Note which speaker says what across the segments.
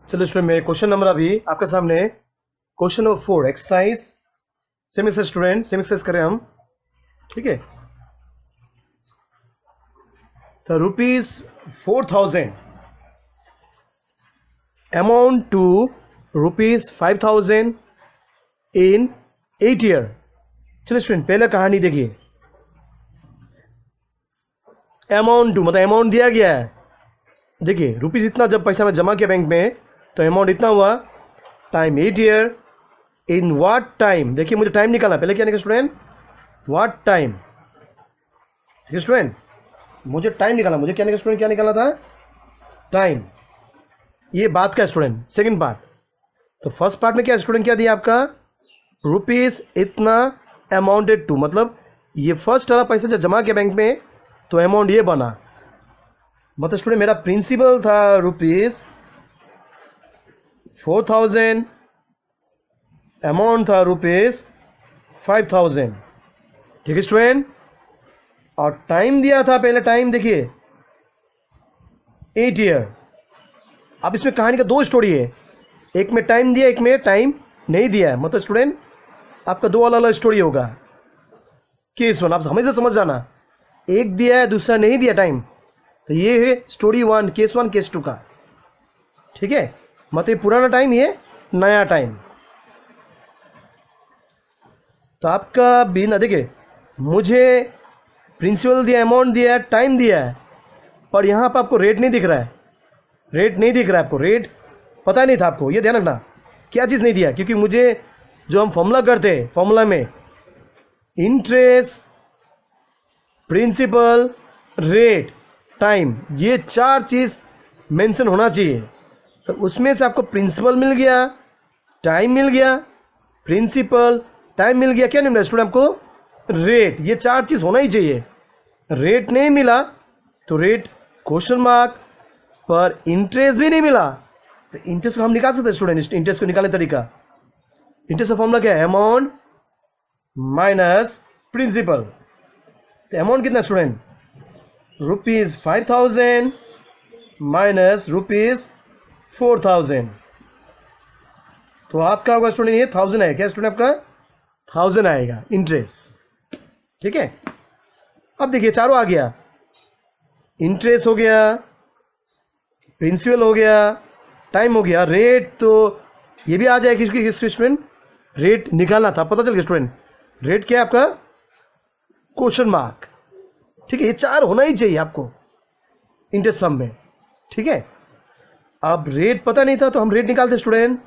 Speaker 1: चलो स्टूडेंट, मेरे question number अभी आपके सामने question number 4 exercise same exercise student, same exercise करें हम, ठीक है। तो ₹4,000 अमाउंट टू ₹5,000 इन 8 ईयर। चलो स्टूडेंट, पहले कहानी देखिए। अमाउंट टू मतलब अमाउंट दिया गया है। देखिए रुपीस इतना जब पैसा में जमा किया बैंक में तो अमाउंट इतना हुआ, time 8 year, in what time. देखिए मुझे टाइम निकालना, पहले क्या निकाला स्टूडेंट, व्हाट टाइम। ठीक है स्टूडेंट, मुझे टाइम निकालना, मुझे क्या निकाला स्टूडेंट, क्या निकालना था, टाइम। ये बात का स्टूडेंट सेकंड पार्ट। तो फर्स्ट पार्ट में क्या स्टूडेंट क्या दिया आपका, रुपीस इतना अमाउंटेड टू, मतलब ये फर्स्ट वाला पैसा जब जमा किया बैंक में तो अमाउंट ये बना। मतलब स्टूडेंट मेरा प्रिंसिपल था ₹4,000, अमाउंट था ₹5,000। ठीक है स्टूडेंट, और टाइम दिया था, पहले टाइम देखिए 8 ईयर। अब इसमें कहानी का दो स्टोरी है, एक में टाइम दिया, एक में टाइम नहीं दिया है। मतलब स्टूडेंट आपका दो अलग अलग स्टोरी होगा। केस वन, आप हमेशा समझ जाना, एक दिया है दूसरा नहीं दिया टाइम। तो ये है स्टोरी वन, केस 1 केस 2 का। ठीक है, मतलब ये पुराना टाइम, ये नया टाइम। तो आपका बिना देखिए, मुझे प्रिंसिपल दिया, अमाउंट दिया है, टाइम दिया है, पर यहाँ पर आपको रेट नहीं दिख रहा है। रेट नहीं दिख रहा है आपको, रेट पता नहीं था आपको, ये ध्यान रखना। क्या चीज़ नहीं दिया, क्योंकि मुझे जो हम फॉर्मूला करते हैं, फॉर्मूला में इंटरेस्ट, प्रिंसिपल, रेट, टाइम, ये चार चीज़ मेंशन होना चाहिए। तो उसमें से आपको प्रिंसिपल मिल गया, टाइम मिल गया, प्रिंसिपल टाइम मिल गया, क्या नहीं मिला स्टूडेंट आपको, रेट। ये चार चीज़ होना ही चाहिए। रेट नहीं मिला तो रेट क्वेश्चन मार्क, पर इंटरेस्ट भी नहीं मिला तो इंटरेस्ट को हम निकाल सकते हैं स्टूडेंट। इंटरेस्ट को निकालने तरीका, इंटरेस्ट का फॉर्मूला क्या है, अमाउंट माइनस प्रिंसिपल। तो अमाउंट कितना स्टूडेंट, ₹5,000 माइनस ₹4,000। तो आपका होगा स्टूडेंट, ये 1000 है, क्या स्टूडेंट आपका 1000 आएगा इंटरेस्ट। ठीक है, अब देखिए चारों आ गया, इंटरेस्ट हो गया, प्रिंसिपल हो गया, टाइम हो गया, रेट तो ये भी आ जाएगा। किसकी स्टेटमेंट, रेट निकालना था, पता चल गया स्टूडेंट, रेट क्या है आपका, क्वेश्चन मार्क। ठीक है, ये चार होना ही चाहिए आपको इंटरेस्ट सम में। ठीक है, अब रेट पता नहीं था तो हम रेट निकालते स्टूडेंट।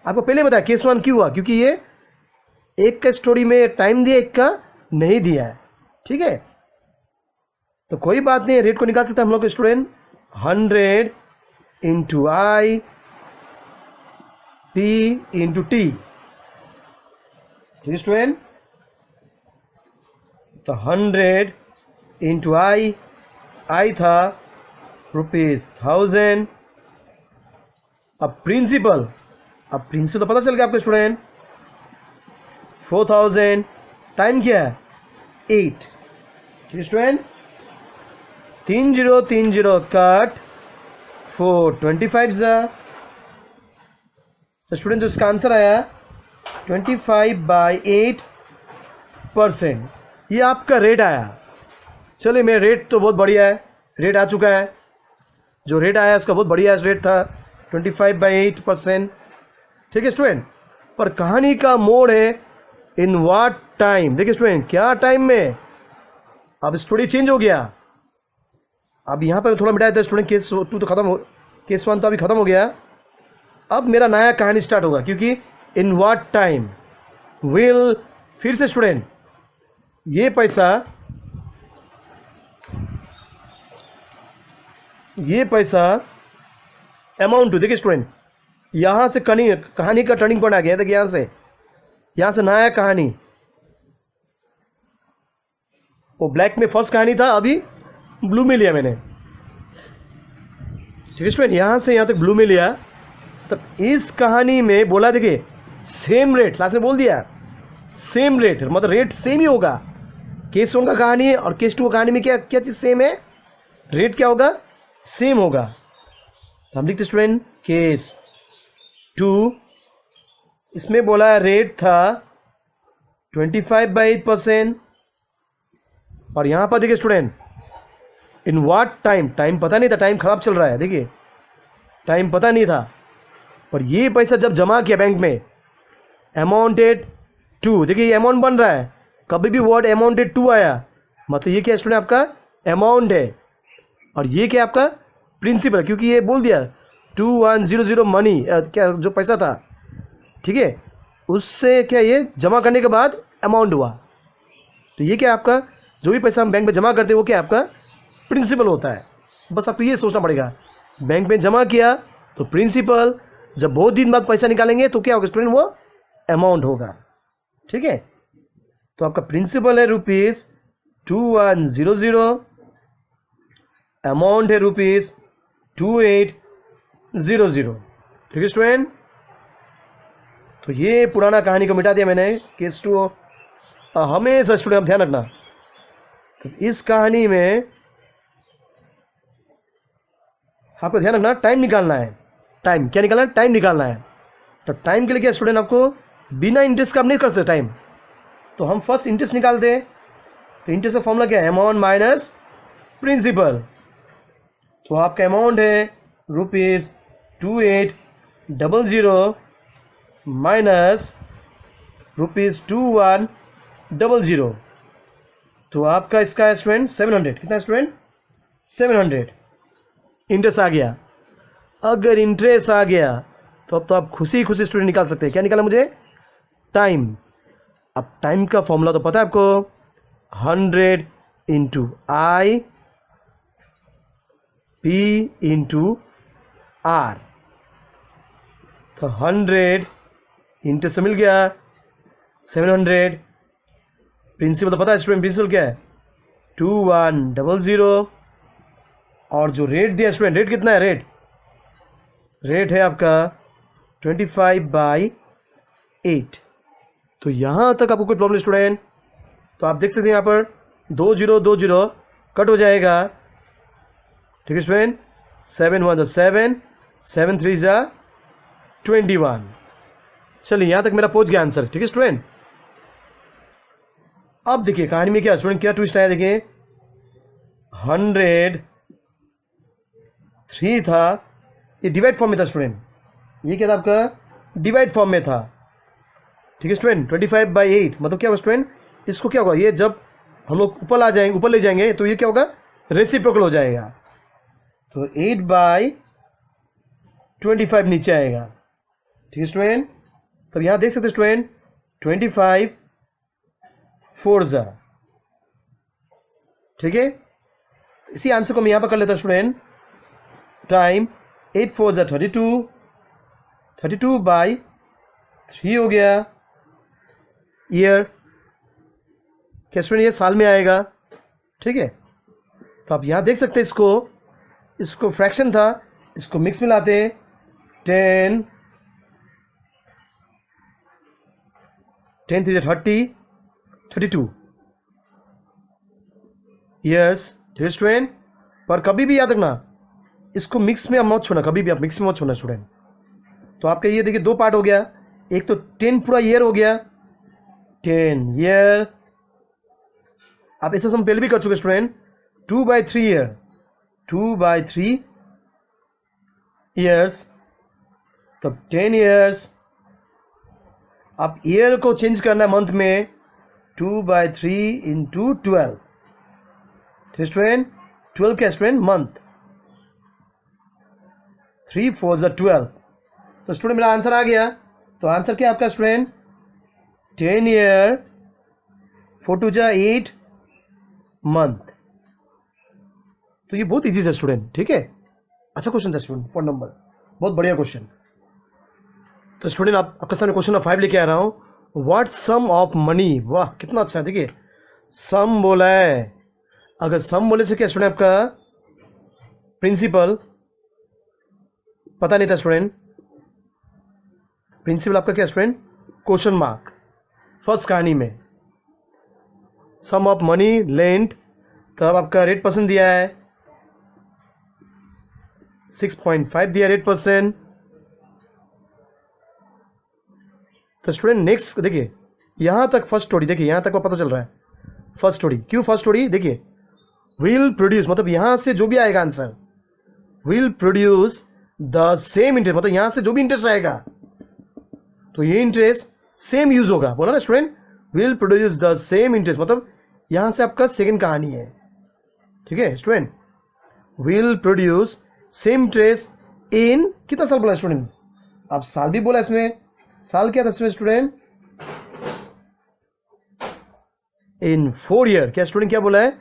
Speaker 1: आपको पहले बताया केस 1 क्यों हुआ, क्योंकि ये एक का स्टोरी में टाइम दिया, एक का नहीं दिया है। ठीक है, तो कोई बात नहीं, रेट को निकाल सकते हैं हम लोग student, 100 into I P into T. ठीक है स्टूडेंट, तो 100 इंटू आई था ₹1000। अब प्रिंसिपल तो पता चल गया आपको स्टूडेंट 4000, टाइम क्या है 8। ठीक है स्टूडेंट, 3030 कट 425 जा। तो स्टूडेंट जो इसका आंसर आया 25/8%, ये आपका रेट आया। चलिए, मेरा रेट तो बहुत बढ़िया है, रेट आ चुका है, जो रेट आया उसका बहुत बढ़िया रेट था 25/8%। ठीक है स्टूडेंट, पर कहानी का मोड़ है इन व्हाट टाइम। देखिए स्टूडेंट, क्या टाइम में, अब स्टोरी चेंज हो गया। अब यहाँ पर थोड़ा मिटाया था स्टूडेंट, केस 2 तो खत्म हो, केस 1 तो अभी खत्म हो गया। अब मेरा नया कहानी स्टार्ट होगा, क्योंकि इन व्हाट टाइम विल, फिर से स्टूडेंट ये पैसा अमाउंट टू। देखिए स्टूडेंट, यहाँ से कहानी का टर्निंग पॉइंट आ गया। देखिए यहाँ से नया कहानी, वो ब्लैक में फर्स्ट कहानी था, अभी ब्लू में लिया मैंने। ठीक है स्टूडेंट, यहाँ से यहाँ तक ब्लू में लिया। तब इस कहानी में बोला, देखिए सेम रेट, लास्ट में बोल दिया सेम रेट, मतलब रेट सेम ही होगा। केस 1 का कहानी और केस 2 का कहानी में क्या चीज़ सेम है, रेट क्या होगा, सेम होगा। तो हम लिखते स्टूडेंट केस 2, इसमें बोला है रेट था 25/8%, और यहां पर देखिए student, in what time, time पता नहीं था, टाइम खराब चल रहा है, देखिए टाइम पता नहीं था, पर ये पैसा जब जमा किया बैंक में, अमाउंटेड टू, देखिए ये अमाउंट बन रहा है, कभी भी वर्ड अमाउंटेड टू आया मतलब ये क्या स्टूडेंट आपका अमाउंट है, और ये क्या आपका प्रिंसिपल, क्योंकि ये बोल दिया 2100 मनी, क्या जो पैसा था, ठीक है, उससे क्या ये जमा करने के बाद अमाउंट हुआ, तो ये क्या आपका जो भी पैसा हम बैंक में जमा करते हैं वो क्या आपका प्रिंसिपल होता है। बस आपको ये सोचना पड़ेगा, बैंक में जमा किया तो प्रिंसिपल, जब बहुत दिन बाद पैसा निकालेंगे तो क्या होगा स्टूडेंट, वो अमाउंट होगा, ठीक है। तो आपका प्रिंसिपल है ₹2100, अमाउंट है ₹2800, ठीक है स्टूडेंट। तो ये पुराना कहानी को मिटा दिया मैंने, केस 2 हमेशा स्टूडेंट आप ध्यान रखना। तो इस कहानी में आपको ध्यान रखना, टाइम निकालना है, टाइम क्या निकालना है, टाइम निकालना है। तो टाइम के लिए क्या स्टूडेंट, आपको बिना इंटरेस्ट का आप नहीं कर सकते टाइम, तो हम फर्स्ट इंटरेस्ट निकालते हैं। तो इंटरेस्ट का फॉर्मूला क्या है, अमाउंट माइनस प्रिंसिपल। तो आपका अमाउंट है ₹2800 माइनस ₹2100, तो आपका इसका स्टूडेंट 700, कितना स्टूडेंट 700 इंटरेस्ट आ गया। अगर इंटरेस्ट आ गया तो अब तो आप खुशी खुशी स्टूडेंट निकाल सकते हैं, क्या निकाला मुझे, टाइम। अब टाइम का फॉर्मूला तो पता है आपको, 100 into I P into R, तो 100 इंटू से मिल गया 700, प्रिंसिपल तो पता है स्टूडेंट, प्रिंसिपल क्या है 2100, और जो रेट दिया स्टूडेंट, रेट कितना है, रेट है आपका 25/8। तो यहां तक आपको कोई प्रॉब्लम स्टूडेंट, तो आप देख सकते हैं यहां पर 2020 कट हो जाएगा, ठीक है स्टूडेंट, 7 1 7, 7 3 21। चलिए यहां तक मेरा पहुंच गया आंसर, ठीक है स्टूडेंट। अब देखिए कहानी में क्या स्टूडेंट, क्या ट्विस्ट आया, देखिए 103 था, ये डिवाइड फॉर्म में था स्टूडेंट, ये क्या था आपका डिवाइड फॉर्म में था, ठीक है स्टूडेंट। 25/8 मतलब क्या होगा स्टूडेंट, इसको क्या होगा, ये जब हम लोग ऊपर आ जाएंगे, ऊपर ले जाएंगे तो ये क्या होगा रेसिप्रोकल हो जाएगा, तो 8/25 नीचे आएगा, ठीक है स्टूडेंट। तब यहां देख सकते स्टूडेंट 25 4 ठीक है। इसी आंसर को मैं यहां पर कर लेता हूं स्टूडेंट, टाइम 8 4 32, 32/3 हो गया, ईयर क्या स्टूडेंट, ये साल में आएगा, ठीक है। तो आप यहां देख सकते हैं इसको फ्रैक्शन था, इसको मिक्स में लाते हैं, 10 3 30 32 ईयर्स, ठीक है स्टूडेंट। पर कभी भी याद रखना, इसको मिक्स में आप मत छोड़ना, कभी भी आप मिक्स में मत छोड़ना स्टूडेंट। तो आपका ये देखिए 2 पार्ट हो गया, एक तो 10 पूरा ईयर हो गया, 10 ईयर, आप ऐसा हम पहले भी कर चुके स्टूडेंट, 2/3 ईयर, 2/3 ईयर्स, तब 10 ईयर्स। आप ईयर को चेंज करना है मंथ में, 2/3 इंटू 12, स्टूडेंट 12 क्या स्टूडेंट मंथ, 3 4 12। तो स्टूडेंट मेरा आंसर आ गया, तो आंसर क्या आपका स्टूडेंट 10 ईयर 4 2 8 मंथ। तो ये बहुत इजी है स्टूडेंट, ठीक है, अच्छा क्वेश्चन था स्टूडेंट, पॉइंट नंबर बहुत बढ़िया क्वेश्चन। तो स्टूडेंट आपके सामने क्वेश्चन नंबर 5 लेके आ रहा हूं, व्हाट सम ऑफ मनी, वाह कितना अच्छा है, देखिए सम बोला है, अगर सम बोले से क्या स्टूडेंट आपका प्रिंसिपल पता नहीं था स्टूडेंट, प्रिंसिपल आपका क्या स्टूडेंट क्वेश्चन मार्क, फर्स्ट कहानी में सम ऑफ मनी लेंट, तब आपका रेट परसेंट दिया है 6.5 दिया रेट परसेंट, तो स्टूडेंट नेक्स्ट देखिए, यहाँ तक फर्स्ट स्टोरी, देखिए यहाँ तक को पता चल रहा है फर्स्ट स्टोरी। क्यों फर्स्ट स्टोरी? देखिए विल प्रोड्यूस, मतलब यहाँ से जो भी आएगा answer, will produce the same interest, मतलब यहाँ से जो भी इंटरेस्ट आएगा तो ये इंटरेस्ट सेम यूज होगा, बोला ना student, will produce the same interest, मतलब यहाँ से आपका सेकेंड कहानी है, ठीक है student. Will produce same interest in, कितना साल बोला स्टूडेंट? आप साल भी बोला इसमें, साल क्या था इसमें स्टूडेंट? इन 4 ईयर। क्या स्टूडेंट क्या बोला है?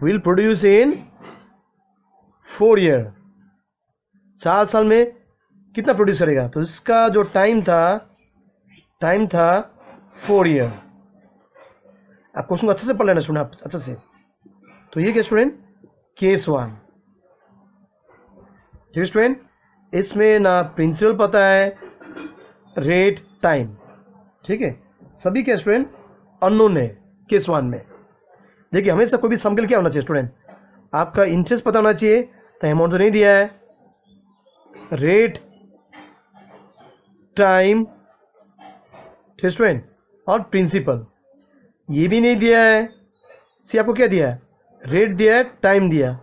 Speaker 1: विल प्रोड्यूस इन 4 ईयर, 4 साल में कितना प्रोड्यूस करेगा? तो इसका जो टाइम था 4 ईयर। आप क्वेश्चन को अच्छे से पढ़ लेना स्टूडेंट, आप अच्छे से। तो ये क्या स्टूडेंट? केस 1, ठीक है स्टूडेंट। इसमें ना प्रिंसिपल पता है, रेट, टाइम, ठीक है, सभी क्या स्टूडेंट अननोन है केस 1 में। देखिए हमेशा कोई भी सम के लिए क्या होना चाहिए स्टूडेंट? आपका इंटरेस्ट पता होना चाहिए, तो अमाउंट तो नहीं दिया है, रेट, टाइम, ठीक स्टूडेंट, और प्रिंसिपल ये भी नहीं दिया है। सी आपको क्या दिया है? रेट दिया है, टाइम दिया,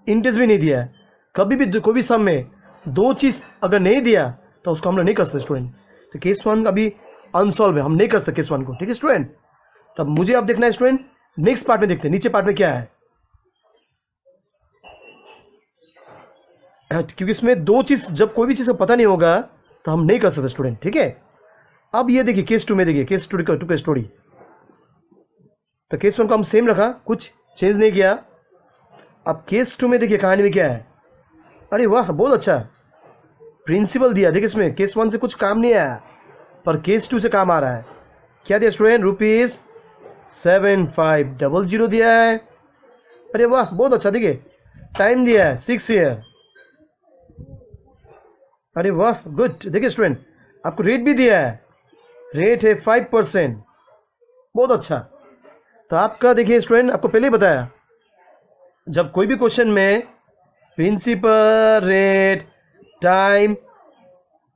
Speaker 1: इंटरेस्ट भी नहीं दिया है। कभी भी कोई भी सम में 2 चीज अगर नहीं दिया तो उसको हम लोग नहीं कर सकते स्टूडेंट। तो केस 1 अभी अनसॉल्व है, हम नहीं कर सकते केस 1 को, ठीक है स्टूडेंट। तब मुझे अब देखना है स्टूडेंट, नेक्स्ट पार्ट में देखते हैं, नीचे पार्ट में क्या है, क्योंकि इसमें 2 चीज, जब कोई भी चीज का पता नहीं होगा तो हम नहीं कर सकते स्टूडेंट, ठीक है। अब ये देखिए केस 2 में, देखिए केस 2 का स्टोरी। तो केस 1 को हम सेम रखा, कुछ चेंज नहीं किया। अब केस 2 में देखिए कहानी में क्या है। अरे वाह बहुत अच्छा, प्रिंसिपल दिया। देखिए इसमें केस 1 से कुछ काम नहीं आया, पर केस 2 से काम आ रहा है। क्या दिया स्टूडेंट? ₹7500 दिया है। अरे वाह बहुत अच्छा। देखिए टाइम दिया है 6 ईयर। अरे वाह गुड। देखिए स्टूडेंट आपको रेट भी दिया है, रेट है 5%, बहुत अच्छा। तो आपका देखिए स्टूडेंट, आपको पहले ही बताया, जब कोई भी क्वेश्चन में प्रिंसिपल, रेट, टाइम,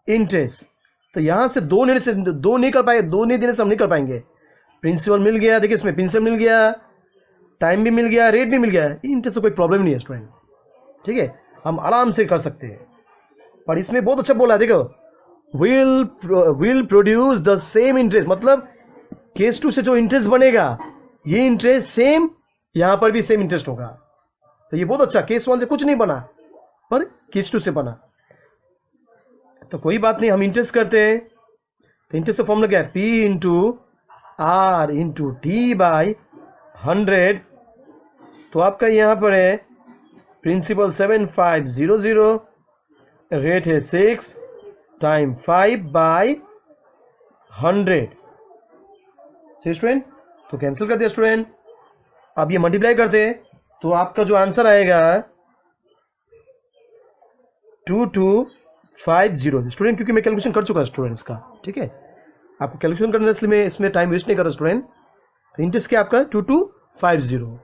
Speaker 1: इंटरेस्ट, तो यहां से दो नहीं कर पाएंगे, 2 नहीं देने से हम नहीं कर पाएंगे। प्रिंसिपल मिल गया, देखिए इसमें प्रिंसिपल मिल गया, टाइम भी मिल गया, रेट भी मिल गया, इंटरेस्ट से कोई प्रॉब्लम नहीं है स्टूडेंट, ठीक है, हम आराम से कर सकते हैं। पर इसमें बहुत अच्छा बोला, देखो will produce the same interest, मतलब केस 2 से जो इंटरेस्ट बनेगा ये इंटरेस्ट सेम यहां पर भी सेम इंटरेस्ट होगा। तो ये बहुत अच्छा, केस 1 से कुछ नहीं बना पर केस 2 से बना। तो कोई बात नहीं, हम इंटरेस्ट करते हैं। तो इंटरेस्ट का फॉर्मूला क्या है? P into R into T by 100। तो आपका यहां पर है प्रिंसिपल 7500, रेट है 6, टाइम 5 बाई 100। स्टूडेंट तो कैंसिल कर दिया स्टूडेंट। अब ये मल्टीप्लाई करते हैं तो आपका जो आंसर आएगा 2250 स्टूडेंट, क्योंकि मैं कैलकुलेशन कर चुका स्टूडेंट इसका, ठीक है। आपको कैलकुलेशन करने इसलिए मैं इसमें टाइम वेस्ट नहीं कर रहा स्टूडेंट। तो इंटरेस्ट क्या आपका 2250,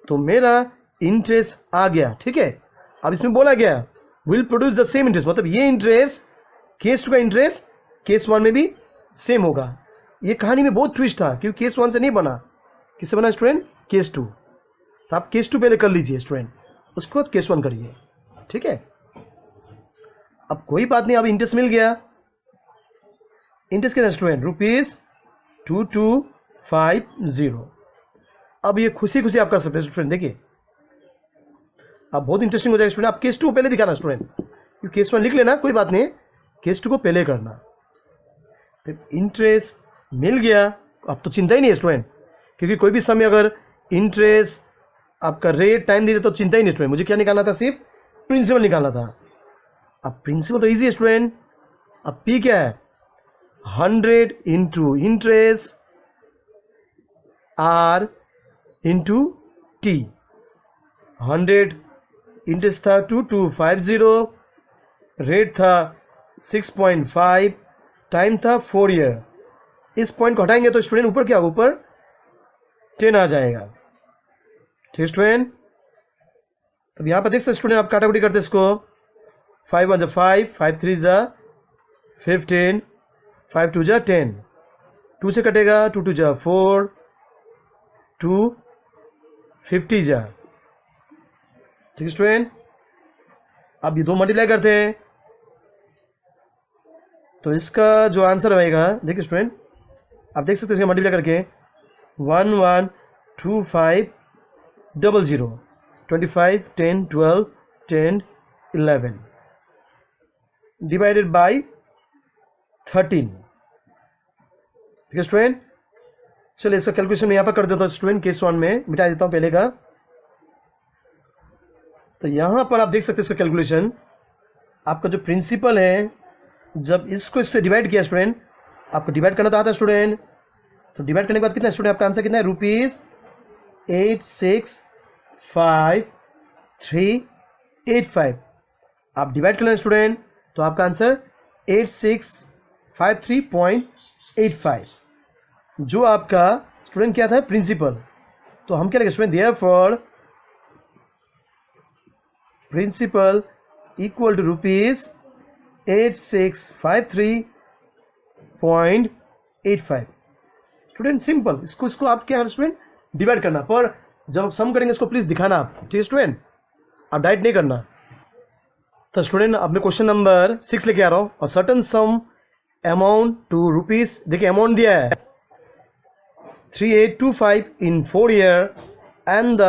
Speaker 1: तो मेरा इंटरेस्ट आ गया, ठीक है। अब इसमें बोला गया will produce the same interest, मतलब ये इंटरेस्ट केस 2 का इंटरेस्ट केस 1 में भी सेम होगा। ये कहानी में बहुत ट्विस्ट था, क्योंकि केस 1 से नहीं बना, किससे बना स्टूडेंट? केस 2। तो आप केस 2 पहले कर लीजिए स्टूडेंट, उसके बाद केस 1 करिए, ठीक है। अब कोई बात नहीं, अब इंटरेस्ट मिल गया। इंटरेस्ट कितना स्टूडेंट? ₹2250। अब ये खुशी खुशी आप कर सकते हैं स्टूडेंट। देखिए अब बहुत इंटरेस्टिंग हो जाएगा स्टूडेंट। आप केस 2 पहले दिखाना स्टूडेंट, क्योंकि केस 1 लिख लेना, कोई बात नहीं, केस 2 को पहले करना। तो इंटरेस्ट मिल गया, अब तो चिंता ही नहीं है स्टूडेंट, क्योंकि कोई भी समय अगर इंटरेस्ट आपका रेट टाइम दे दे तो चिंता ही नहीं स्टूडेंट। मुझे क्या निकालना था? सिर्फ प्रिंसिपल निकालना था। अब प्रिंसिपल तो इजी है स्टूडेंट। अब P क्या है? 100 into interest R into T। 100 interest था 2250, रेट था 6.5, टाइम था 4 ईयर। इस पॉइंट को हटाएंगे तो स्टूडेंट ऊपर क्या होगा? ऊपर 10 आ जाएगा, ठीक स्टूडेंट। अब यहां पर देख सकते स्टूडेंट, आप काटाकुटी करते इसको, 5 1 जा 5, 5 3 जा 15, 5 2 जा 10, 2 से कटेगा, 2 2 जा 4, 2 50 जा, ठीक है स्टूडेंट। अब ये 2 मल्टीप्लाई करते हैं तो इसका जो आंसर आएगा, देखिए स्टूडेंट आप देख सकते हैं इसका मल्टीप्लाई करके 112500, 25 10 12 10 11 डिवाइडेड बाय 13, ठीक है स्टूडेंट। चलिए इसका कैलकुलेशन मैं यहाँ पर कर देता हूँ स्टूडेंट, केस 1 में मिटा देता हूँ पहले का। तो यहाँ पर आप देख सकते हैं इसका कैलकुलेशन, आपका जो प्रिंसिपल है जब इसको इससे डिवाइड किया स्टूडेंट, आपको डिवाइड करना तो आता है स्टूडेंट, तो डिवाइड करने के बाद कितना स्टूडेंट आपका आंसर कितना है, ₹865385। आप डिवाइड कर लें स्टूडेंट तो आपका आंसर 8653.85, जो आपका स्टूडेंट क्या था, प्रिंसिपल। तो हम क्या लिखेंगे student, therefore principal equal to ₹8653.85। Student simple, इसको आप क्या स्टूडेंट डिवाइड करना, पर जब आप सम करेंगे इसको प्लीज दिखाना आप, ठीक है स्टूडेंट, आप डाइट नहीं करना। तो स्टूडेंट अब मैं क्वेश्चन नंबर 6 लेके आ रहा हूं, और certain sum amount to rupees, देखिए अमाउंट दिया है 3825 in 4 year and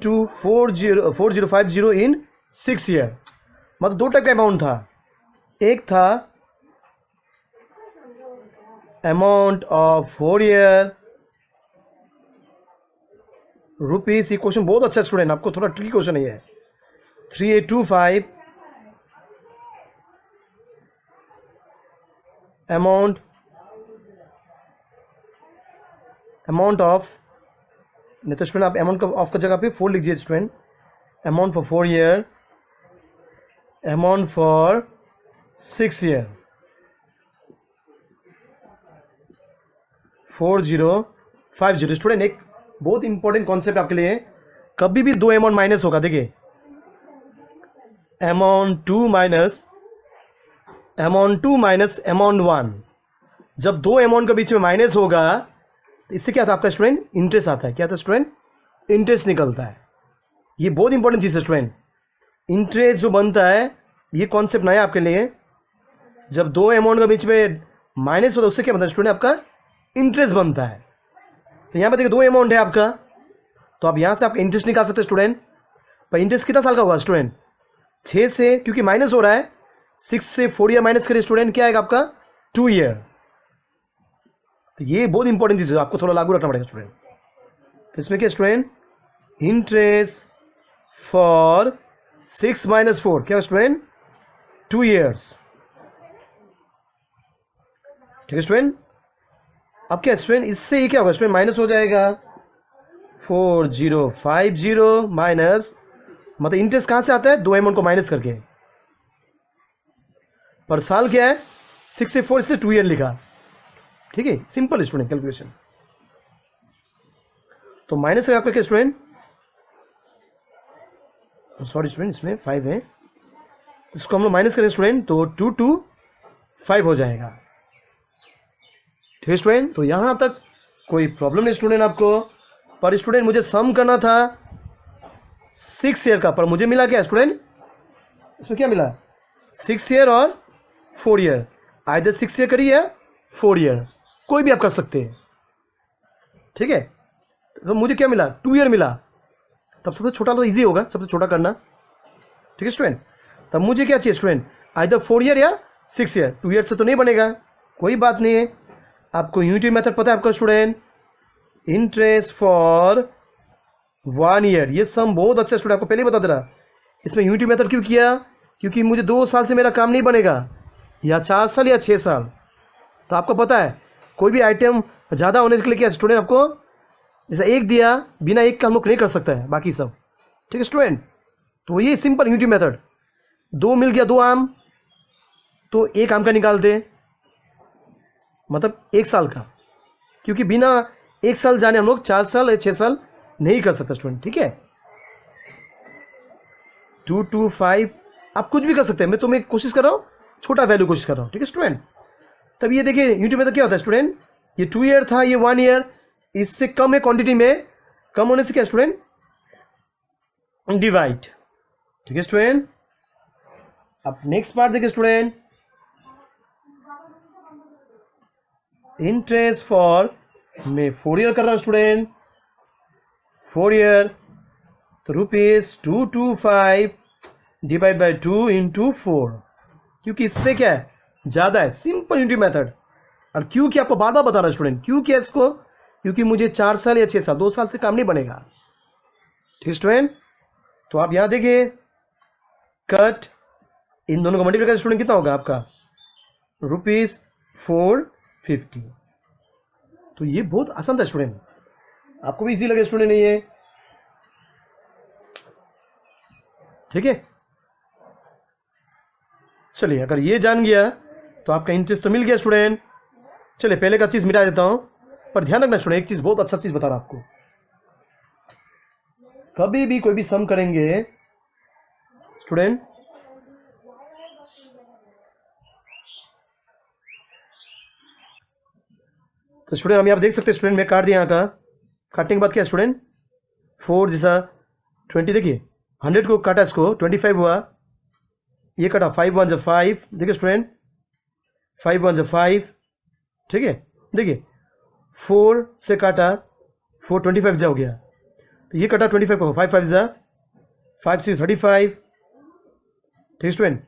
Speaker 1: to 4050 in 6 year. मतलब 2 टाइप का अमाउंट था, एक था अमाउंट ऑफ 4 ईयर रुपीज। ये क्वेश्चन बहुत अच्छा स्टूडेंट, आपको थोड़ा ट्रिकी क्वेश्चन है ये। 3825 अमाउंट ऑफ, नहीं तो स्टूडेंट आप अमाउंट ऑफ का जगह पे 4 लिख दीजिए student, amount for 4 year, amount for 6 year, 4050। Student एक बहुत इंपॉर्टेंट कॉन्सेप्ट आपके लिए, कभी भी 2 अमाउंट माइनस होगा, देखिए अमाउंट 2 माइनस अमाउंट 1, जब 2 अमाउंट के बीच में माइनस होगा तो इससे क्या था आपका स्टूडेंट, इंटरेस्ट आता है। क्या था स्टूडेंट, इंटरेस्ट निकलता है। ये बहुत इंपॉर्टेंट चीज़ है स्टूडेंट, इंटरेस्ट जो बनता है, ये कॉन्सेप्ट नया आपके लिए। जब 2 अमाउंट के बीच में माइनस होता है उससे क्या बनता है स्टूडेंट, आपका इंटरेस्ट बनता है। तो यहाँ पर देखिए 2 अमाउंट है आपका, तो आप यहाँ से आपका इंटरेस्ट निकाल सकते हैं स्टूडेंट। पर इंटरेस्ट कितना साल का होगा स्टूडेंट, 6 से, क्योंकि माइनस हो रहा है, 6 से 4 ईयर माइनस करिए स्टूडेंट, क्या आएगा आपका 2 ईयर। तो ये बहुत इंपॉर्टेंट चीज़ है, आपको थोड़ा लागू रखना पड़ेगा स्टूडेंट। तो इसमें क्या स्टूडेंट, इंटरेस्ट फॉर 6 - 4 क्या स्टूडेंट, 2 ईयर्स, ठीक है स्टूडेंट। अब क्या स्टूडेंट, इससे ये क्या होगा स्टूडेंट, माइनस हो जाएगा 4050 माइनस, मतलब इंटरेस्ट कहां से आता है, 2 अमाउंट को माइनस करके, पर साल क्या है 6 से 4, इसलिए 2 ईयर लिखा, ठीक है। Simple student calculation. तो माइनस है आपका क्या स्टूडेंट, सॉरी स्टूडेंट इसमें 5 है, इसको हम लोग माइनस करें स्टूडेंट तो 2 2 5 हो जाएगा, ठीक है स्टूडेंट। तो यहां तक कोई प्रॉब्लम नहीं स्टूडेंट आपको। पर स्टूडेंट मुझे सम करना था 6 ईयर का, पर मुझे मिला क्या स्टूडेंट, इसमें क्या मिला, 6 ईयर और 4 ईयर, आइदर 6 ईयर करिए या 4 ईयर, कोई भी आप कर सकते हैं, ठीक है। तो मुझे क्या मिला, 2 ईयर मिला, तब सबसे छोटा तो इजी होगा, सबसे छोटा करना, ठीक है स्टूडेंट। तब मुझे क्या चाहिए स्टूडेंट, आइदर 4 ईयर या 6 ईयर, 2 ईयर से तो नहीं बनेगा, कोई बात नहीं है। आपको यूनिटी मेथड पता है आपका स्टूडेंट, इंटरेस्ट फॉर 1 ईयर, ये सम बहुत अच्छा स्टूडेंट, आपको पहले बता दे रहा। इसमें यूनिटी मेथड क्यों किया, क्योंकि मुझे 2 साल से मेरा काम नहीं बनेगा, या 4 साल या 6 साल। तो आपको पता है कोई भी आइटम ज़्यादा होने के लिए क्या स्टूडेंट, आपको जैसा 1 दिया, बिना 1 का हम लोग नहीं कर सकता है बाकी सब, ठीक है स्टूडेंट। तो ये सिंपल यूनिटी मेथड, 2 मिल गया, 2 आम, तो 1 आम का निकालते, मतलब 1 साल का, क्योंकि बिना 1 साल जाने हम लोग 4 साल या 6 साल नहीं कर सकते स्टूडेंट, ठीक है। 2 2 5 आप कुछ भी कर सकते हैं, मैं तुम्हें कोशिश कर रहा हूँ छोटा वैल्यू कोशिश कर रहा हूँ, ठीक है स्टूडेंट। तब ये देखिए यूनिट में तो क्या होता है स्टूडेंट, ये 2 ईयर था, ये 1 ईयर, इससे कम है क्वांटिटी में, कम होने से क्या स्टूडेंट, डिवाइड। ठीक है स्टूडेंट। अब नेक्स्ट पार्ट देखिए स्टूडेंट, इंटरेस्ट फॉर, मैं 4 ईयर कर रहा हूं स्टूडेंट, 4 ईयर, तो ₹225 डिवाइड बाई 2 इंटू 4, क्योंकि इससे क्या है ज्यादा है, सिंपल यूनिट मेथड। और क्यों कि आपको बार बार बता रहा है स्टूडेंट, क्यों किया इसको, क्योंकि मुझे 4 साल या 6 साल, 2 साल से काम नहीं बनेगा। ठीक स्टूडेंट। तो आप यहां देखिए, कट, इन दोनों को मल्टीप्लाई करके स्टूडेंट कितना होगा आपका, ₹450। तो ये बहुत आसान था स्टूडेंट, आपको भी इजी लगे स्टूडेंट ये। ठीक है, चलिए अगर ये जान गया तो आपका इंटरेस्ट तो मिल गया स्टूडेंट। चलिए पहले का चीज मिटा देता हूं, पर ध्यान रखना स्टूडेंट, एक चीज बहुत अच्छा चीज बता रहा आपको, कभी भी कोई भी सम करेंगे स्टूडेंट, तो स्टूडेंट अभी आप देख सकते हैं स्टूडेंट, मैं काट दिया यहाँ का, काटने के बाद क्या स्टूडेंट, 4 जैसा 20, देखिए 100 को काटा, इसको 25 हुआ, ये काटा 5 1 5, देखिए स्टूडेंट 5 1 5, ठीक है। देखिए 4 से काटा, 4 25 जा हो गया, तो ये काटा 25 को, 5 5 जा 5 6 35, ठीक स्टूडेंट।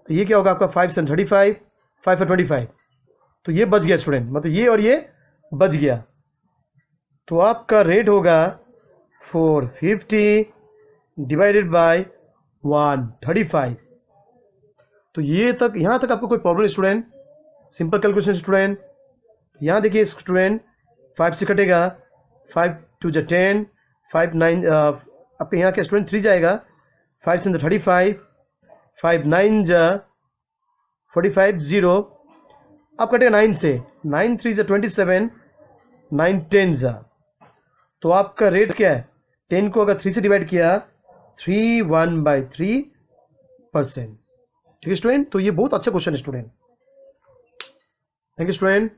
Speaker 1: तो ये क्या होगा आपका 5 7 35, 5 4 25, तो ये बच गया स्टूडेंट, मतलब ये और ये बच गया। तो आपका रेट होगा 450 डिवाइडेड बाय 135। तो ये तक, यहां तक आपको कोई problem student, simple calculation student. यहां देखिए स्टूडेंट, 5 से कटेगा, 5 2 जा 10, 5 9, आपके यहाँ क्या स्टूडेंट 3 जाएगा, 5 7 35, 5 9 जा 45 0, अब कटेगा 9 से, 9 3 जा 27, 9 10 जा, तो आपका रेट क्या है, 10 को अगर 3 से डिवाइड किया, 3/1/3%। ठीक है स्टूडेंट। तो ये बहुत अच्छा क्वेश्चन है स्टूडेंट। Thank you student.